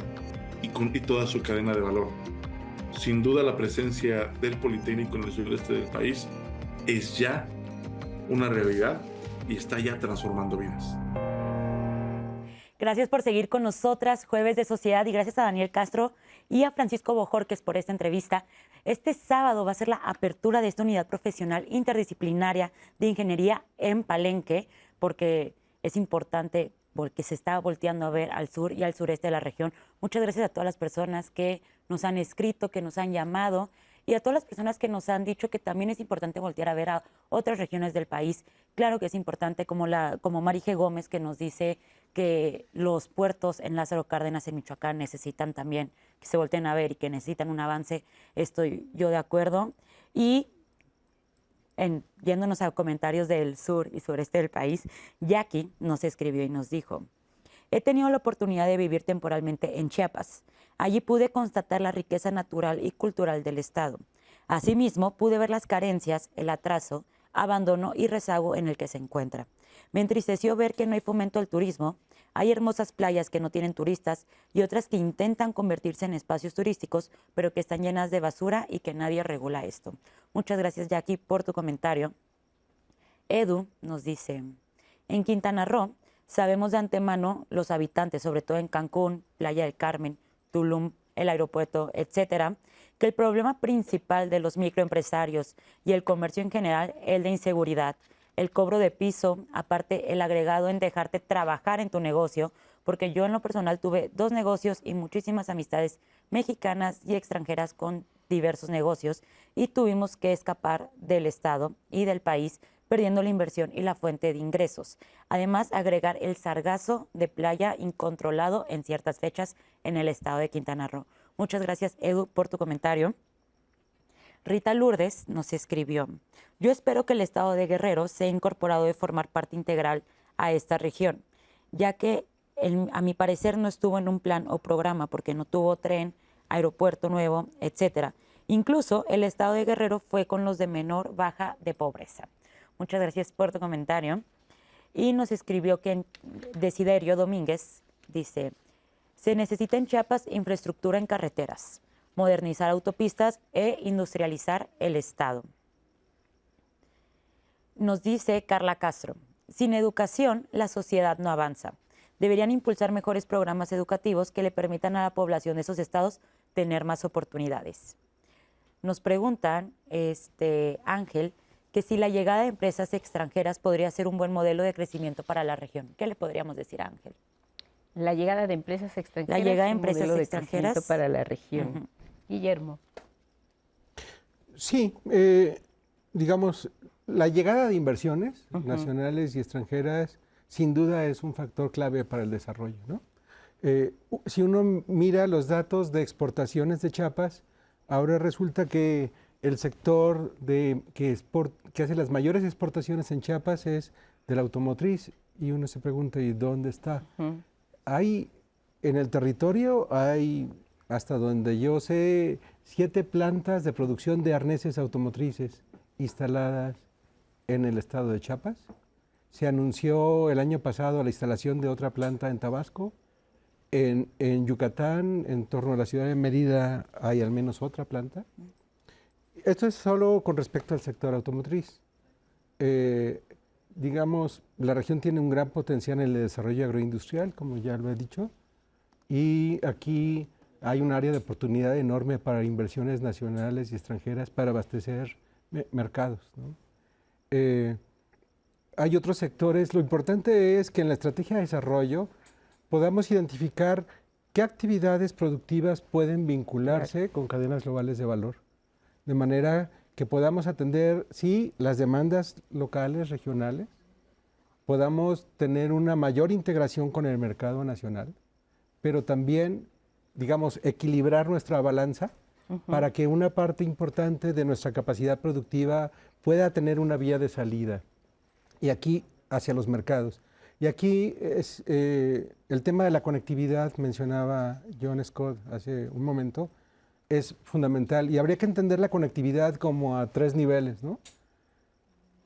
y toda su cadena de valor. Sin duda, la presencia del Politécnico en el sureste del país es ya una realidad y está ya transformando vidas. Gracias por seguir con nosotras, Jueves de Sociedad, y gracias a Daniel Castro y a Francisco Bojorquez por esta entrevista. Este sábado va a ser la apertura de esta unidad profesional interdisciplinaria de ingeniería en Palenque, porque es importante, porque se está volteando a ver al sur y al sureste de la región. Muchas gracias a todas las personas que nos han escrito, que nos han llamado, y a todas las personas que nos han dicho que también es importante voltear a ver a otras regiones del país. Claro que es importante, como Marije Gómez, que nos dice que los puertos en Lázaro Cárdenas, en Michoacán, necesitan también que se volteen a ver y que necesitan un avance. Estoy yo de acuerdo. Y yéndonos a comentarios del sur y sureste del país, Jackie nos escribió y nos dijo: he tenido la oportunidad de vivir temporalmente en Chiapas. Allí pude constatar la riqueza natural y cultural del estado. Asimismo, pude ver las carencias, el atraso, abandono y rezago en el que se encuentra. Me entristeció ver que no hay fomento al turismo. Hay hermosas playas que no tienen turistas y otras que intentan convertirse en espacios turísticos, pero que están llenas de basura y que nadie regula esto. Muchas gracias, Jackie, por tu comentario. Edu nos dice: en Quintana Roo sabemos de antemano los habitantes, sobre todo en Cancún, Playa del Carmen, Tulum, el aeropuerto, etcétera, que el problema principal de los microempresarios y el comercio en general es el de inseguridad, el cobro de piso, aparte el agregado en dejarte trabajar en tu negocio, porque yo en lo personal tuve 2 negocios y muchísimas amistades mexicanas y extranjeras con diversos negocios y tuvimos que escapar del estado y del país, perdiendo la inversión y la fuente de ingresos. Además, agregar el sargazo de playa incontrolado en ciertas fechas en el estado de Quintana Roo. Muchas gracias, Edu, por tu comentario. Rita Lourdes nos escribió: yo espero que el estado de Guerrero sea incorporado de formar parte integral a esta región, ya que a mi parecer no estuvo en un plan o programa porque no tuvo tren, aeropuerto nuevo, etcétera. Incluso el estado de Guerrero fue con los de menor baja de pobreza. Muchas gracias por tu comentario. Y nos escribió que Desiderio Domínguez dice: se necesita en Chiapas infraestructura en carreteras, modernizar autopistas e industrializar el estado. Nos dice Carla Castro: sin educación la sociedad no avanza. Deberían impulsar mejores programas educativos que le permitan a la población de esos estados tener más oportunidades. Nos preguntan, Ángel, que si la llegada de empresas extranjeras podría ser un buen modelo de crecimiento para la región. ¿Qué le podríamos decir a Ángel? La llegada de empresas extranjeras. La llegada de es un empresas modelo de extranjeras crecimiento para la región. Guillermo. Sí, digamos, la llegada de inversiones nacionales y extranjeras sin duda es un factor clave para el desarrollo, ¿no? Si uno mira los datos de exportaciones de Chiapas, ahora resulta que el sector que hace las mayores exportaciones en Chiapas es de la automotriz, y uno se pregunta: ¿y dónde está? Hay en el territorio, hay, hasta donde yo sé, 7 plantas de producción de arneses automotrices instaladas en el estado de Chiapas. Se anunció el año pasado la instalación de otra planta en Tabasco. En Yucatán, en torno a la ciudad de Mérida, hay al menos otra planta. Esto es solo con respecto al sector automotriz. Digamos, la región tiene un gran potencial en el desarrollo agroindustrial, como ya lo he dicho, y aquí hay un área de oportunidad enorme para inversiones nacionales y extranjeras para abastecer mercados, ¿no? Hay otros sectores. Lo importante es que en la estrategia de desarrollo podamos identificar qué actividades productivas pueden vincularse con cadenas globales de valor, de manera que podamos atender, sí, las demandas locales, regionales, podamos tener una mayor integración con el mercado nacional, pero también, digamos, equilibrar nuestra balanza para que una parte importante de nuestra capacidad productiva pueda tener una vía de salida, y aquí hacia los mercados. Y aquí es el tema de la conectividad, mencionaba John Scott hace un momento, es fundamental, y habría que entender la conectividad como a 3 niveles, ¿no?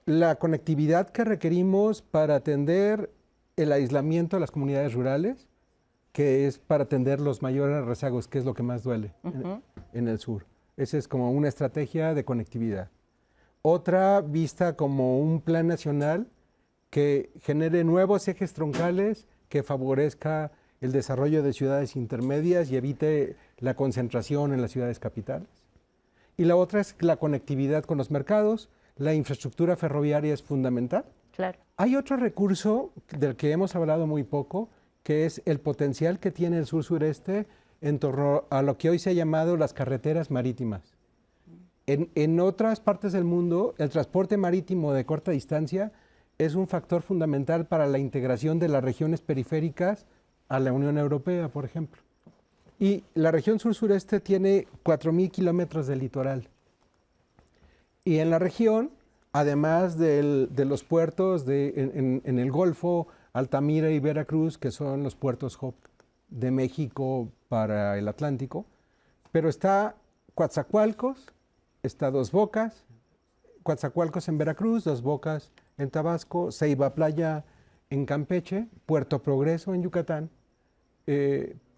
La conectividad que requerimos para atender el aislamiento de las comunidades rurales, que es para atender los mayores rezagos, que es lo que más duele en el sur. Esa es como una estrategia de conectividad. Otra vista como un plan nacional que genere nuevos ejes troncales, que favorezca el desarrollo de ciudades intermedias y evite la concentración en las ciudades capitales. Y la otra es la conectividad con los mercados. La infraestructura ferroviaria es fundamental. Claro. Hay otro recurso del que hemos hablado muy poco, que es el potencial que tiene el sur-sureste en torno a lo que hoy se ha llamado las carreteras marítimas. En otras partes del mundo, el transporte marítimo de corta distancia es un factor fundamental para la integración de las regiones periféricas a la Unión Europea, por ejemplo. Y la región sur-sureste tiene 4.000 kilómetros de litoral. Y en la región, además de los puertos en el Golfo, Altamira y Veracruz, que son los puertos hub de México para el Atlántico, pero está Coatzacoalcos, está Dos Bocas, Coatzacoalcos en Veracruz, Dos Bocas en Tabasco, Ceiba Playa en Campeche, Puerto Progreso en Yucatán,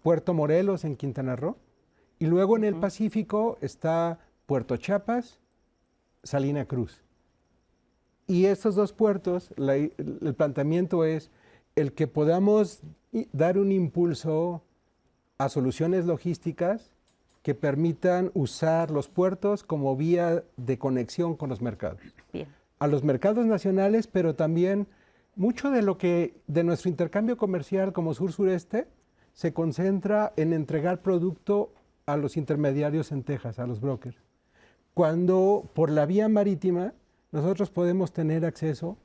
Puerto Morelos en Quintana Roo, y luego en el Pacífico está Puerto Chiapas, Salina Cruz. Y estos 2 puertos, el planteamiento es el que podamos dar un impulso a soluciones logísticas que permitan usar los puertos como vía de conexión con los mercados. Bien. A los mercados nacionales, pero también mucho de nuestro intercambio comercial como sur-sureste se concentra en entregar producto a los intermediarios en Texas, a los brokers. Cuando por la vía marítima nosotros podemos tener acceso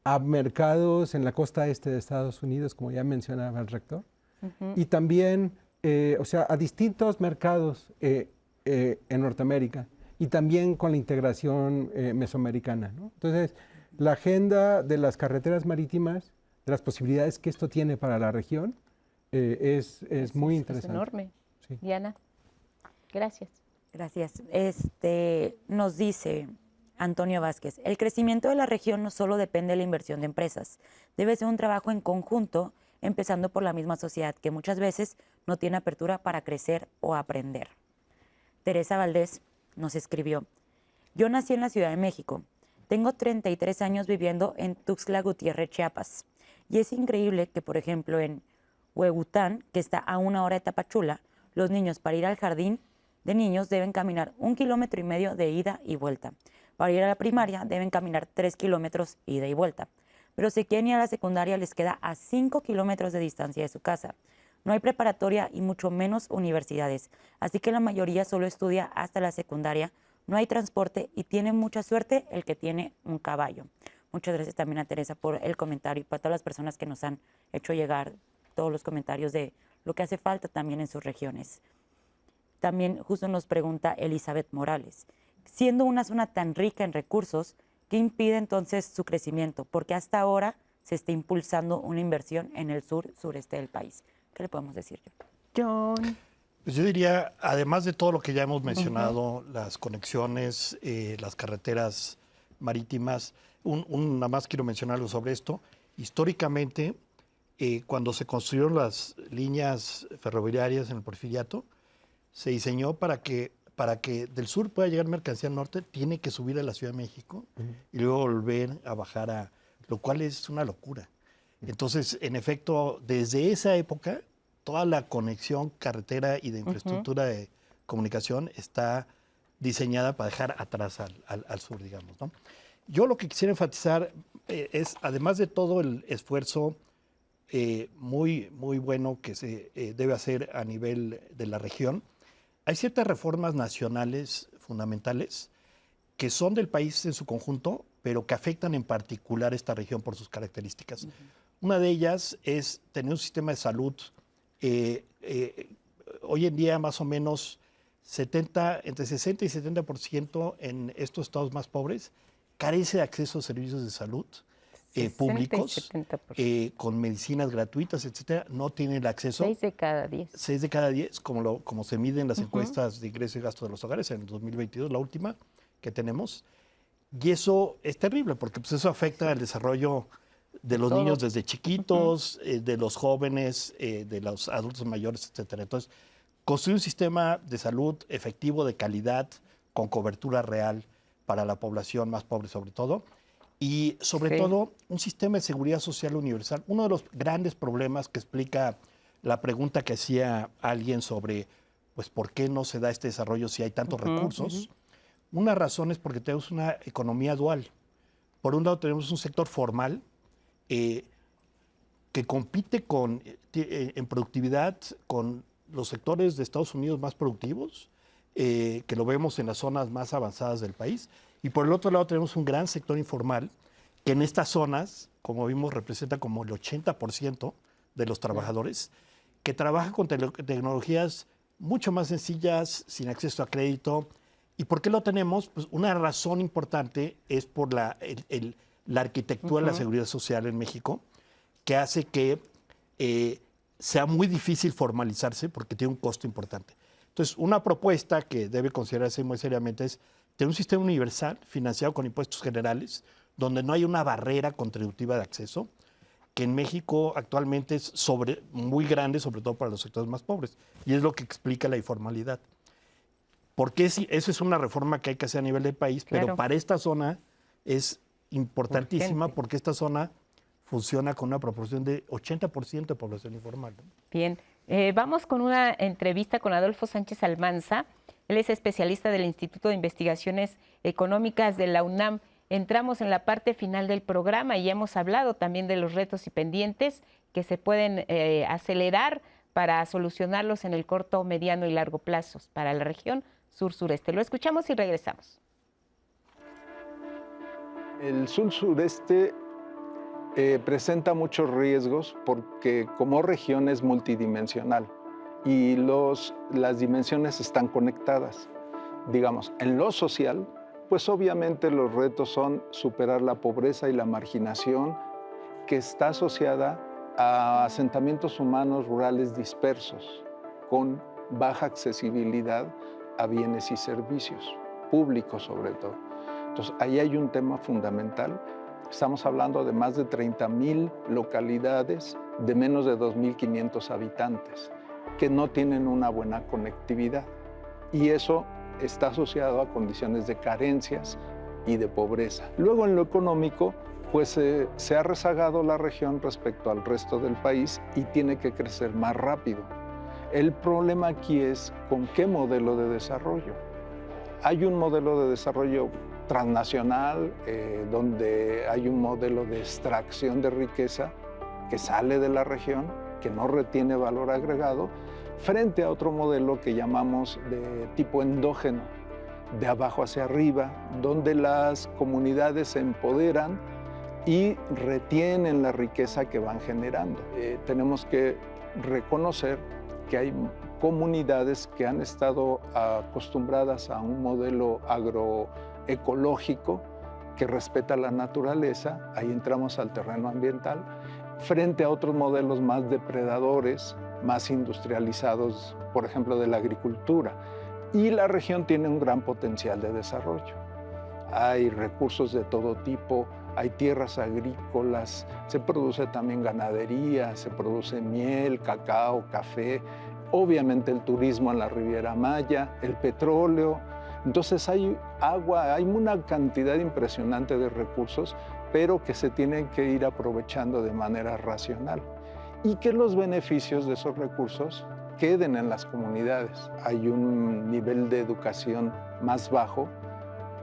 a mercados en la costa este de Estados Unidos, como ya mencionaba el rector, y también, a distintos mercados en Norteamérica, y también con la integración mesoamericana, ¿no? Entonces, la agenda de las carreteras marítimas, de las posibilidades que esto tiene para la región, es muy interesante. Es enorme. Sí. Diana, gracias. Gracias. Nos dice Antonio Vázquez, el crecimiento de la región no solo depende de la inversión de empresas, debe ser un trabajo en conjunto, empezando por la misma sociedad, que muchas veces no tiene apertura para crecer o aprender. Teresa Valdés nos escribió, yo nací en la Ciudad de México, tengo 33 años viviendo en Tuxtla Gutiérrez, Chiapas, y es increíble que, por ejemplo, en Huehután, que está a 1 hora de Tapachula, los niños para ir al jardín de niños deben caminar 1,5 kilómetros de ida y vuelta. Para ir a la primaria deben caminar 3 kilómetros ida y vuelta. Pero si quieren ir a la secundaria les queda a 5 kilómetros de distancia de su casa. No hay preparatoria y mucho menos universidades, así que la mayoría solo estudia hasta la secundaria, no hay transporte y tiene mucha suerte el que tiene un caballo. Muchas gracias también a Teresa por el comentario y para todas las personas que nos han hecho llegar todos los comentarios de lo que hace falta también en sus regiones. También justo nos pregunta Elizabeth Morales, siendo una zona tan rica en recursos, ¿qué impide entonces su crecimiento? Porque hasta ahora se está impulsando una inversión en el sureste del país. ¿Qué le podemos decir, John? John. Pues yo diría, además de todo lo que ya hemos mencionado, las conexiones, las carreteras marítimas, nada más quiero mencionar algo sobre esto. Históricamente, cuando se construyeron las líneas ferroviarias en el Porfiriato, se diseñó para que del sur pueda llegar mercancía al norte, tiene que subir a la Ciudad de México y luego volver a bajar lo cual es una locura. Entonces, en efecto, desde esa época, toda la conexión carretera y de infraestructura de comunicación está diseñada para dejar atrás al sur, digamos, ¿no? Yo lo que quisiera enfatizar es, además de todo el esfuerzo muy bueno que se debe hacer a nivel de la región. Hay ciertas reformas nacionales fundamentales que son del país en su conjunto, pero que afectan en particular esta región por sus características. Una de ellas es tener un sistema de salud. Hoy en día más o menos entre 60 y 70% en estos estados más pobres carece de acceso a servicios de salud públicos, con medicinas gratuitas, etcétera. No tiene el acceso. 6 de cada 10. 6 de cada 10, como se miden las encuestas de ingreso y gasto de los hogares en el 2022, la última que tenemos. Y eso es terrible, porque pues, eso afecta al desarrollo de los niños desde chiquitos, de los jóvenes, de los adultos mayores, etcétera. Entonces, construir un sistema de salud efectivo, de calidad, con cobertura real para la población más pobre sobre todo, y sobre todo un sistema de seguridad social universal. Uno de los grandes problemas que explica la pregunta que hacía alguien sobre pues, por qué no se da este desarrollo si hay tantos recursos, una razón es porque tenemos una economía dual. Por un lado tenemos un sector formal que compite en productividad con los sectores de Estados Unidos más productivos, que lo vemos en las zonas más avanzadas del país. Y por el otro lado tenemos un gran sector informal que en estas zonas, como vimos, representa como el 80% de los trabajadores, que trabajan con tecnologías mucho más sencillas, sin acceso a crédito. ¿Y por qué lo tenemos? Pues una razón importante es por la arquitectura de la seguridad social en México, que hace que sea muy difícil formalizarse porque tiene un costo importante. Entonces, una propuesta que debe considerarse muy seriamente es tener un sistema universal financiado con impuestos generales, donde no hay una barrera contributiva de acceso, que en México actualmente es muy grande, sobre todo para los sectores más pobres, y es lo que explica la informalidad. Porque eso es una reforma que hay que hacer a nivel del país, pero para esta zona es importantísima porque esta zona funciona con una proporción de 80% de población informal. Bien, vamos con una entrevista con Adolfo Sánchez Almanza. Él es especialista del Instituto de Investigaciones Económicas de la UNAM. Entramos en la parte final del programa y hemos hablado también de los retos y pendientes que se pueden acelerar para solucionarlos en el corto, mediano y largo plazo para la región sur-sureste. Lo escuchamos y regresamos. El sur-sureste presenta muchos riesgos porque como región es multidimensional y las dimensiones están conectadas. Digamos, en lo social, pues obviamente los retos son superar la pobreza y la marginación que está asociada a asentamientos humanos rurales dispersos con baja accesibilidad a bienes y servicios, públicos sobre todo. Entonces, ahí hay un tema fundamental. Estamos hablando de más de 30,000 localidades de menos de 2,500 habitantes que no tienen una buena conectividad. Y eso está asociado a condiciones de carencias y de pobreza. Luego, en lo económico, pues se ha rezagado la región respecto al resto del país y tiene que crecer más rápido. El problema aquí es con qué modelo de desarrollo. Hay un modelo de desarrollo transnacional, donde hay un modelo de extracción de riqueza que sale de la región, que no retiene valor agregado, frente a otro modelo que llamamos de tipo endógeno, de abajo hacia arriba, donde las comunidades se empoderan y retienen la riqueza que van generando. Tenemos que reconocer que hay comunidades que han estado acostumbradas a un modelo agroecológico que respeta la naturaleza, ahí entramos al terreno ambiental, frente a otros modelos más depredadores, más industrializados, por ejemplo, de la agricultura. Y la región tiene un gran potencial de desarrollo. Hay recursos de todo tipo, hay tierras agrícolas, se produce también ganadería, se produce miel, cacao, café, obviamente el turismo en la Riviera Maya, el petróleo. Entonces hay agua, hay una cantidad impresionante de recursos, pero que se tienen que ir aprovechando de manera racional y que los beneficios de esos recursos queden en las comunidades. Hay un nivel de educación más bajo,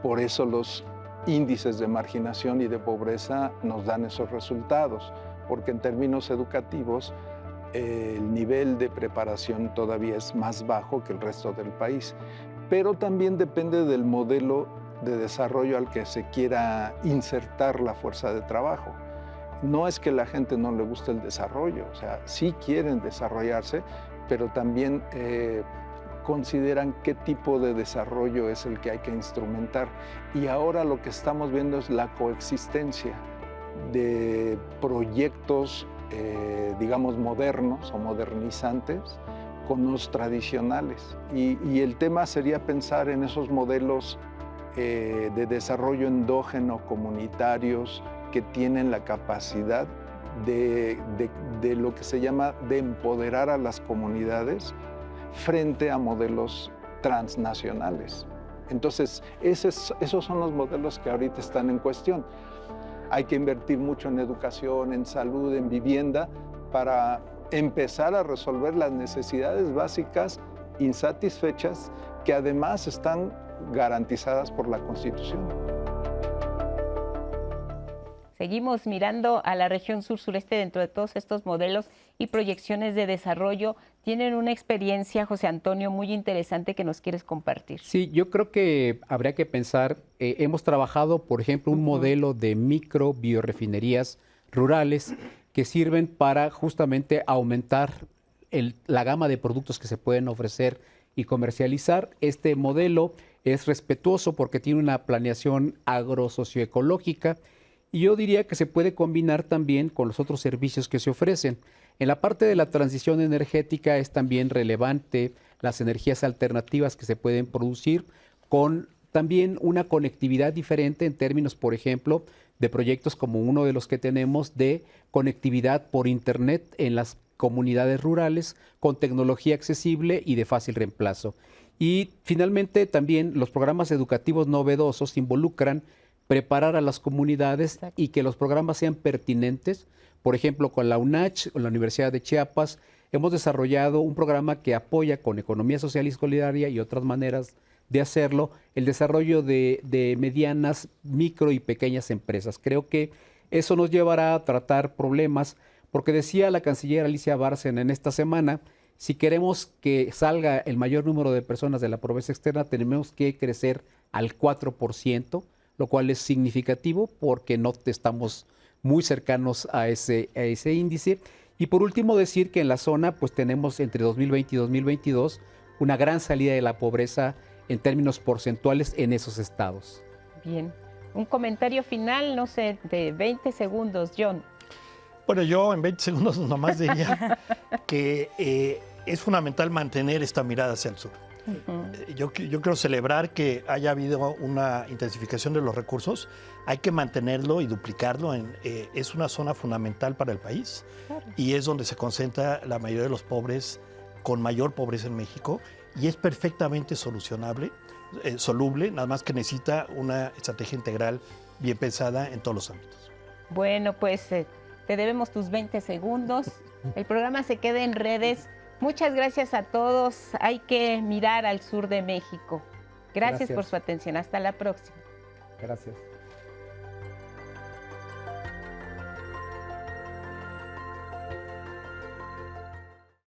por eso los índices de marginación y de pobreza nos dan esos resultados, porque en términos educativos el nivel de preparación todavía es más bajo que el resto del país, pero también depende del modelo de desarrollo al que se quiera insertar la fuerza de trabajo. No es que la gente no le guste el desarrollo, o sea, sí quieren desarrollarse, pero también consideran qué tipo de desarrollo es el que hay que instrumentar. Y ahora lo que estamos viendo es la coexistencia de proyectos, digamos, modernos o modernizantes con los tradicionales. Y el tema sería pensar en esos modelos de desarrollo endógeno comunitarios que tienen la capacidad de lo que se llama de empoderar a las comunidades frente a modelos transnacionales. Entonces, esos son los modelos que ahorita están en cuestión. Hay que invertir mucho en educación, en salud, en vivienda, para empezar a resolver las necesidades básicas insatisfechas que además están garantizadas por la Constitución. Seguimos mirando a la región sur-sureste dentro de todos estos modelos y proyecciones de desarrollo. Tienen una experiencia, José Antonio, muy interesante que nos quieres compartir. Sí, yo creo que habría que pensar, hemos trabajado, por ejemplo, un modelo de micro biorefinerías rurales que sirven para justamente aumentar la gama de productos que se pueden ofrecer y comercializar. Este modelo es respetuoso porque tiene una planeación agrosocioecológica, y yo diría que se puede combinar también con los otros servicios que se ofrecen. En la parte de la transición energética es también relevante las energías alternativas que se pueden producir con también una conectividad diferente en términos, por ejemplo, de proyectos como uno de los que tenemos de conectividad por Internet en las comunidades rurales con tecnología accesible y de fácil reemplazo. Y finalmente también los programas educativos novedosos involucran preparar a las comunidades y que los programas sean pertinentes. Por ejemplo, con la UNACH, con la Universidad de Chiapas, hemos desarrollado un programa que apoya con economía social y solidaria y otras maneras de hacerlo, el desarrollo de medianas, micro y pequeñas empresas. Creo que eso nos llevará a tratar problemas, porque decía la canciller Alicia Bárcena en esta semana, si queremos que salga el mayor número de personas de la pobreza externa, tenemos que crecer al 4%, lo cual es significativo porque no estamos muy cercanos a ese índice. Y por último decir que en la zona pues tenemos entre 2020 y 2022 una gran salida de la pobreza en términos porcentuales en esos estados. Bien, un comentario final, no sé, de 20 segundos, John. Bueno, yo en 20 segundos nomás diría que es fundamental mantener esta mirada hacia el sur. Yo quiero celebrar que haya habido una intensificación de los recursos. Hay que mantenerlo y duplicarlo. Es una zona fundamental para el país, claro, y es donde se concentra la mayoría de los pobres con mayor pobreza en México, y es perfectamente soluble, nada más que necesita una estrategia integral bien pensada en todos los ámbitos. Bueno, pues te debemos tus 20 segundos. El programa se queda en redes. Muchas gracias a todos. Hay que mirar al sur de México. Gracias por su atención. Hasta la próxima. Gracias.